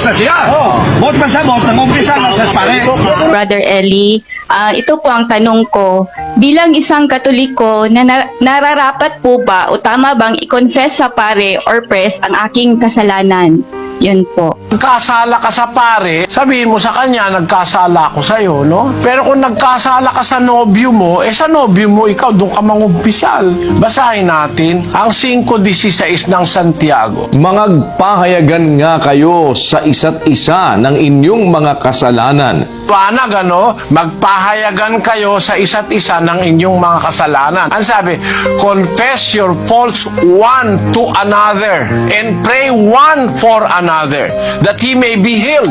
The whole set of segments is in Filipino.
na siya. Bot man sa bot, nag-umpisa na sa pare. Brother Eli, ito po ang tanong ko. Bilang isang Katoliko, nararapat po ba o tama bang i-confess sa pare or priest ang aking kasalanan? Yun po. Nagkasala ka sa pare, sabihin mo sa kanya, nagkasala ako sa'yo, no? Pero kung nagkasala ka sa nobyo mo, sa nobyo mo, ikaw doon ka mangumpisal. Basahin natin ang 5:16 ng Santiago. Mangagpahayagan nga kayo sa isa't isa ng inyong mga kasalanan. Tuwanag, ano? Magpahayagan kayo sa isa't isa ng inyong mga kasalanan. Ang sabi, confess your faults one to another and pray one for another, that he may be healed.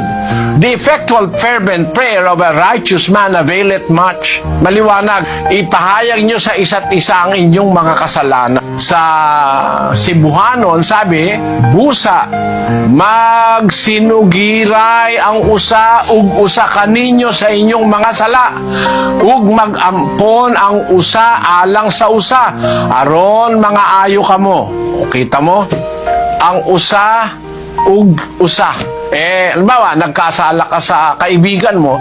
The effectual fervent prayer of a righteous man availeth much. Maliwanag, ipahayag nyo sa isa't isa ang inyong mga kasalanan. Sa Cebuanon, sabi, busa, magsinugiray ang usa ug usa kaninyo sa inyong mga sala, ug magampon ang usa alang sa usa, aron mga ayo kamo. Kita mo? Ang usa ug usa. Halimbawa, nagkasala ka sa kaibigan mo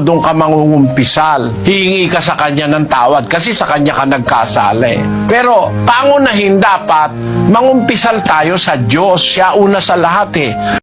doon ka mangungumpisal. Hingi ka sa kanya ng tawad kasi sa kanya ka nagkasala eh. Pero, pangunahin dapat, mangumpisal tayo sa Diyos. Siya una sa lahat eh.